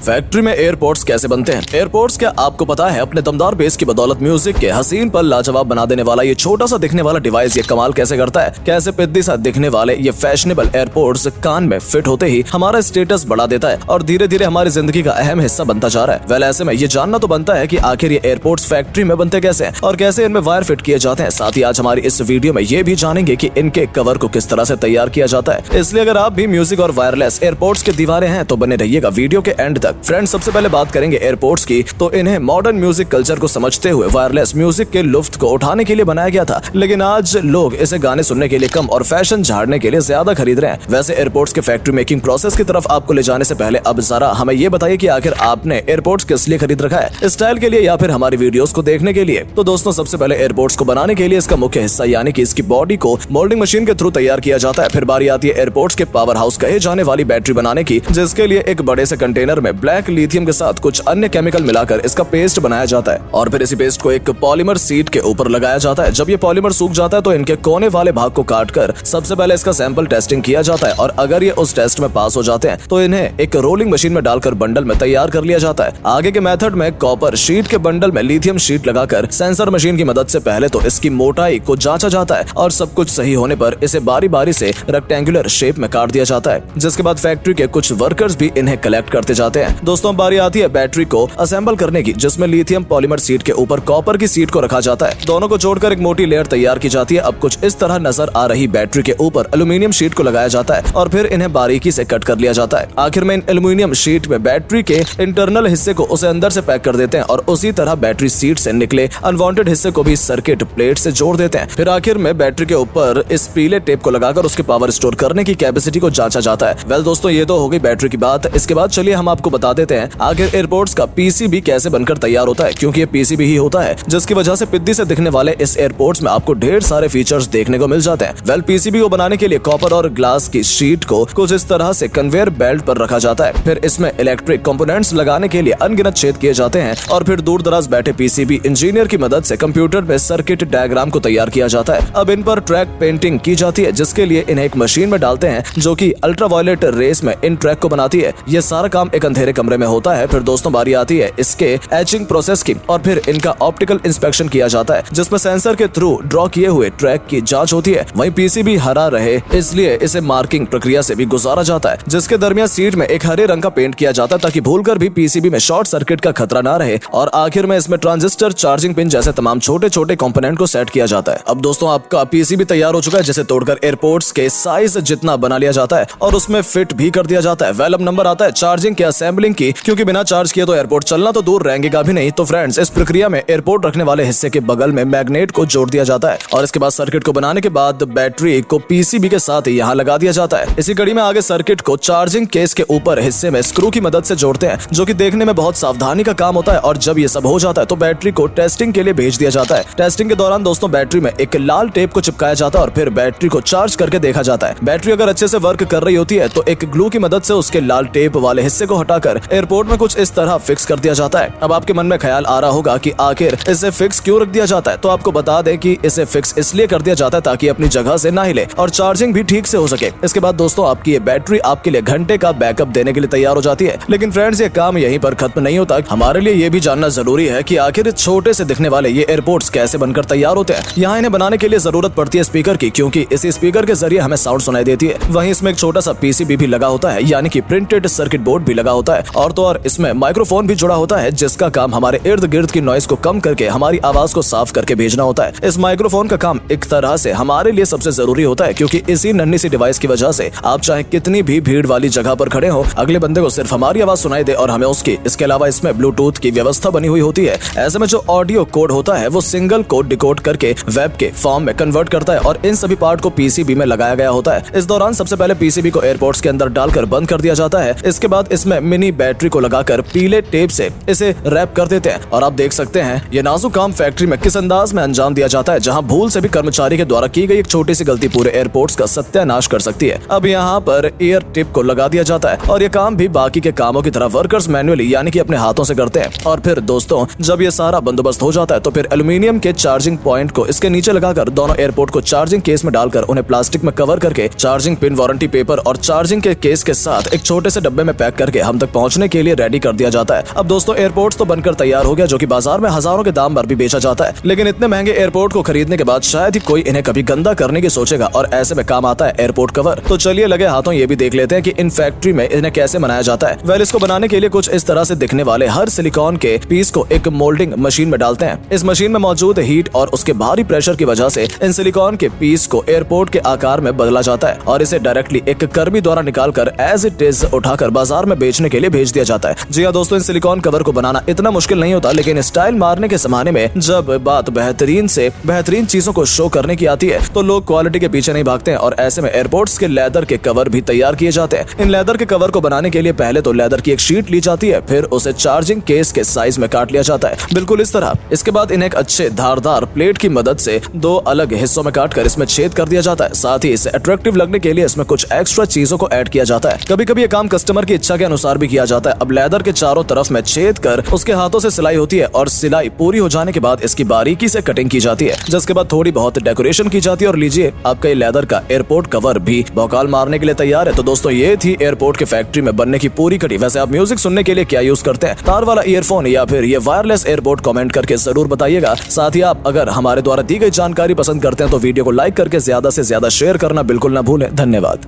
Factory में airports कैसे बनते हैं? एयरपोर्ट्स क्या आपको पता है अपने दमदार बेस की बदौलत म्यूजिक के हसीन पर लाजवाब बना देने वाला ये छोटा सा दिखने वाला डिवाइस ये कमाल कैसे करता है? कैसे पिद्दी सा दिखने वाले ये फैशनेबल एयरपोर्ट्स कान में फिट होते ही हमारा स्टेटस बढ़ा देता है और धीरे धीरे हमारी जिंदगी का अहम हिस्सा बनता जा रहा है। वेल ऐसे में ये जानना तो बनता है कि आखिर ये एयरपोर्ट्स फैक्ट्री में बनते कैसे हैं और कैसे इनमें वायर फिट किए जाते हैं। साथ ही आज हमारी इस वीडियो में ये भी जानेंगे कि इनके कवर को किस तरह से तैयार किया जाता है। इसलिए अगर आप भी म्यूजिक और वायरलेस एयरपोर्ट्स के दीवाने हैं तो बने रहिएगा वीडियो के एंड तक। फ्रेंड्स, सबसे पहले बात करेंगे एयरपोर्ट्स की, तो इन्हें मॉडर्न म्यूजिक कल्चर को समझते हुए वायरलेस म्यूजिक के लुफ्त को उठाने के लिए बनाया गया था, लेकिन आज लोग इसे गाने सुनने के लिए कम और फैशन झाड़ने के लिए ज्यादा खरीद रहे हैं। वैसे एयरपोर्ट्स के फैक्ट्री मेकिंग प्रोसेस की तरफ आपको ले जाने से पहले अब जरा हमें ये बताइए कि आखिर आपने एयरपोर्ट्स किस लिए खरीद रखा है, स्टाइल के लिए या फिर हमारी वीडियोस को देखने के लिए? तो दोस्तों, सबसे पहले एयरपोर्ट्स को बनाने के लिए इसका मुख्य हिस्सा यानी कि इसकी बॉडी को मोल्डिंग मशीन के थ्रू तैयार किया जाता है। फिर बारी आती है एयरपोर्ट्स के पावर हाउस कहे जाने वाली बैटरी बनाने की, जिसके लिए एक बड़े से कंटेनर में ब्लैक लिथियम के साथ कुछ अन्य केमिकल मिलाकर इसका पेस्ट बनाया जाता है और फिर इसी पेस्ट को एक पॉलीमर सीट के ऊपर लगाया जाता है। जब ये पॉलीमर सूख जाता है तो इनके कोने वाले भाग को काटकर सबसे पहले इसका सैंपल टेस्टिंग किया जाता है और अगर ये उस टेस्ट में पास हो जाते हैं तो इन्हें एक रोलिंग मशीन में डालकर बंडल में तैयार कर लिया जाता है। आगे के मेथड में कॉपर शीट के बंडल में लिथियम शीट लगाकर सेंसर मशीन की मदद से पहले तो इसकी मोटाई को जांचा जाता है और सब कुछ सही होने पर इसे बारी बारी से रेक्टेंगुलर शेप में काट दिया जाता है, जिसके बाद फैक्ट्री के कुछ वर्कर्स भी इन्हें कलेक्ट करते जाते हैं। दोस्तों, बारी आती है बैटरी को असेंबल करने की, जिसमें लिथियम पॉलीमर सीट के ऊपर कॉपर की सीट को रखा जाता है। दोनों को जोड़कर एक मोटी लेयर तैयार की जाती है। अब कुछ इस तरह नजर आ रही बैटरी के ऊपर एल्यूमिनियम शीट को लगाया जाता है और फिर इन्हें बारीकी से कट कर लिया जाता है। आखिर में इन एल्यूमिनियम शीट में बैटरी के इंटरनल हिस्से को उसे अंदर से पैक कर देते हैं और उसी तरह बैटरी सीट से निकले अनवांटेड हिस्से को भी सर्किट प्लेट से जोड़ देते हैं। फिर आखिर में बैटरी के ऊपर इस पीले टेप को लगाकर उसके पावर स्टोर करने की कैपेसिटी को जांचा जाता है। वेल दोस्तों, ये तो हो गई बैटरी की बात। इसके बाद चलिए हम आपको बता देते हैं आखिर एयरपोर्ट्स का पीसीबी कैसे बनकर तैयार होता है, क्योंकि ये पीसीबी ही होता है जिसकी वजह से पिद्दी से दिखने वाले इस एयरपोर्ट्स में आपको ढेर सारे फीचर्स देखने को मिल जाते हैं। वेल पीसीबी को बनाने के लिए कॉपर और ग्लास की शीट को कुछ इस तरह से कन्वेयर बेल्ट पर रखा जाता है। फिर इसमें इलेक्ट्रिक कंपोनेंट्स लगाने के लिए अनगिनत छेद किए जाते हैं और फिर दूर दराज बैठे पीसीबी इंजीनियर की मदद से कंप्यूटर में सर्किट डायग्राम को तैयार किया जाता है। अब इन पर ट्रैक पेंटिंग की जाती है, जिसके लिए इन्हें एक मशीन में डालते हैं जो कि अल्ट्रावायलेट रेस में इन ट्रैक को बनाती है। ये सारा काम एक अंधेरे कमरे में होता है। फिर दोस्तों, बारी आती है इसके एचिंग प्रोसेस की और फिर इनका ऑप्टिकल इंस्पेक्शन किया जाता है, जिसमें सेंसर के थ्रू ड्रॉ किए हुए ट्रैक की जांच होती है। वहीं पीसीबी हरा रहे इसलिए इसे मार्किंग प्रक्रिया से भी गुजारा जाता है, जिसके दरमियान सीट में एक हरे रंग का पेंट किया जाता है ताकि भूलकर भी पीसीबी में शॉर्ट सर्किट का खतरा ना रहे। और आखिर में इसमें ट्रांजिस्टर, चार्जिंग पिन जैसे तमाम छोटे छोटे कंपोनेंट को सेट किया जाता है। अब दोस्तों, आपका पीसीबी तैयार हो चुका है, जिसे तोड़कर एयरपोर्ट्स के साइज जितना बना लिया जाता है और उसमें फिट भी कर दिया जाता है। वेल अब नंबर आता है चार्जिंग के असेंबलिंग की, क्योंकि बिना चार्ज किए तो एयरपोर्ट चलना तो दूर रहेंगे भी नहीं। तो फ्रेंड्स, इस प्रक्रिया में एयरपोर्ट रखने वाले हिस्से के बगल में मैग्नेट को जोड़ दिया जाता है और इसके बाद सर्किट को बनाने के बाद बैटरी को पीसीबी के साथ यहाँ लगा दिया जाता है। इसी कड़ी में आगे सर्किट को चार्जिंग केस के ऊपर हिस्से में स्क्रू की मदद से जोड़ते हैं, जो कि देखने में बहुत सावधानी का काम होता है। और जब ये सब हो जाता है तो बैटरी को टेस्टिंग के लिए भेज दिया जाता है। टेस्टिंग के दौरान दोस्तों, बैटरी में एक लाल टेप को चिपकाया जाता है और फिर बैटरी को चार्ज करके देखा जाता है। बैटरी अगर अच्छे से वर्क कर रही होती है तो एक ग्लू की मदद से उसके लाल टेप वाले हिस्से को हटाकर एयरपोर्ट में कुछ इस तरह फिक्स कर दिया जाता है। अब आपके मन में ख्याल आ रहा होगा कि आखिर इसे फिक्स क्यों रख दिया जाता है, तो आपको बता दें कि इसे फिक्स इसलिए कर दिया जाता है ताकि अपनी जगह से ना हिले और चार्जिंग भी ठीक से हो सके। इसके बाद दोस्तों, आपकी ये बैटरी आपके लिए घंटे का बैकअप देने के लिए तैयार हो जाती है। लेकिन फ्रेंड्स, ये काम यहीं पर खत्म नहीं होता। हमारे लिए ये भी जानना जरूरी है कि आखिर छोटे से दिखने वाले ये एयरपोर्ट्स कैसे बनकर तैयार होते हैं। यहाँ इन्हें बनाने के लिए जरूरत पड़ती है स्पीकर की, क्योंकि इसी स्पीकर के जरिए हमें साउंड सुनाई देती है। वहीं इसमें एक छोटा सा पीसीबी भी लगा होता है, यानी कि प्रिंटेड सर्किट बोर्ड भी लगा होता है और तो और इसमें माइक्रोफोन भी जुड़ा होता है, जिसका काम हमारे इर्द गिर्द की नॉइस को कम करके हमारी आवाज को साफ करके भेजना होता है। इस माइक्रोफोन का काम एक तरह से हमारे लिए सबसे जरूरी होता है, क्योंकि इसी नन्ही सी डिवाइस की वजह से आप चाहे कितनी भी भीड़ वाली जगह पर खड़े हो, अगले बंदे को सिर्फ हमारी आवाज सुनाई दे और हमें उसकी। इसके अलावा इसमें ब्लूटूथ की व्यवस्था बनी हुई होती है। ऐसे में जो ऑडियो कोड होता है वो सिंगल कोड डिकोड करके वेब के फॉर्म में कन्वर्ट करता है और इन सभी पार्ट को पीसीबी में लगाया गया होता है। इस दौरान सबसे पहले पीसीबी को एयरपोर्ट्स के अंदर डालकर बंद कर दिया जाता है। इसके बाद इसमें मिनी बैटरी को लगाकर पीले टेप से इसे रैप कर देते हैं और आप देख सकते हैं ये नाजुक काम फैक्ट्री में किस अंदाज में अंजाम दिया जाता है, जहां भूल से भी कर्मचारी के द्वारा की गई एक छोटी सी गलती पूरे एयरपोर्ट्स का सत्यानाश कर सकती है। अब यहाँ पर एयर टिप को लगा दिया जाता है और ये काम भी बाकी के कामों की तरह वर्कर्स मैन्युअली यानी कि अपने हाथों से करते हैं। और फिर दोस्तों, जब ये सारा बंदोबस्त हो जाता है तो फिर एल्यूमिनियम के चार्जिंग पॉइंट को इसके नीचे लगाकर दोनों एयरपोर्ट को चार्जिंग केस में डालकर उन्हें प्लास्टिक में कवर करके चार्जिंग पिन, वारंटी पेपर और चार्जिंग के केस के साथ एक छोटे से डब्बे में पैक करके हम तक पहुंचने के लिए रेडी कर दिया जाता है। अब दोस्तों एयरपोर्ट्स तो बनकर तैयार हो गया, जो कि बाजार में हजारों के दाम पर भी बेचा जाता है, लेकिन इतने महंगे एयरपोर्ट को खरीदने के बाद शायद ही कोई इन्हें कभी गंदा करने की सोचेगा और ऐसे में काम आता है एयरपोर्ट कवर। तो चलिए लगे हाथों ये भी देख लेते हैं कि इन फैक्ट्री में इन्हें कैसे बनाया जाता है। वेल, इसको बनाने के लिए कुछ इस तरह से दिखने वाले हर सिलिकॉन के पीस को एक मोल्डिंग मशीन में डालते हैं। इस मशीन में मौजूद हीट और उसके भारी प्रेशर की वजह से इन सिलिकॉन के पीस को एयरपोर्ट के आकार में बदला जाता है और इसे डायरेक्टली एक कर्मी द्वारा निकालकर एज इट इज उठाकर बाजार में बेचने के लिए भेज दिया जाता है। जी हाँ दोस्तों, इन सिलिकॉन कवर को बनाना इतना मुश्किल नहीं होता, लेकिन स्टाइल मारने के जमाने में जब बात बेहतरीन से बेहतरीन चीजों को शो करने की आती है तो लोग क्वालिटी के पीछे नहीं भागते हैं और ऐसे में एयरपोर्ट्स के लेदर के कवर भी तैयार किए जाते हैं। इन लेदर के कवर को बनाने के लिए पहले तो लेदर की एक शीट ली जाती है, फिर उसे चार्जिंग केस के साइज में काट लिया जाता है, बिल्कुल इस तरह। इसके बाद इन्हें एक अच्छे धारदार प्लेट की मदद से दो अलग हिस्सों में काटकर इसमें छेद कर दिया जाता है। साथ ही इसे अट्रैक्टिव लगने के लिए इसमें कुछ एक्स्ट्रा चीजों को ऐड किया जाता है। कभी कभी ये काम कस्टमर की इच्छा के अनुसार भी किया जाता है। अब लेदर के चारों तरफ में छेद कर उसके हाथों से सिलाई होती है और सिलाई पूरी हो जाने के बाद इसकी बारीकी से कटिंग की जाती है, जिसके बाद थोड़ी बहुत डेकोरेशन की जाती है और लीजिए आपका ये लेदर का एयरपोर्ट कवर भी भौकाल मारने के लिए तैयार है। तो दोस्तों ये थी एयरपोर्ट के फैक्ट्री में बनने की पूरी कड़ी। वैसे आप म्यूजिक सुनने के लिए क्या यूज करते हैं, तार वाला ईयरफोन या फिर ये वायरलेस एयरपोर्ट? कमेंट करके जरूर बताइएगा। साथ ही आप अगर हमारे द्वारा दी गई जानकारी पसंद करते हैं तो वीडियो को लाइक करके ज्यादा से ज्यादा शेयर करना बिल्कुल ना भूलें। धन्यवाद।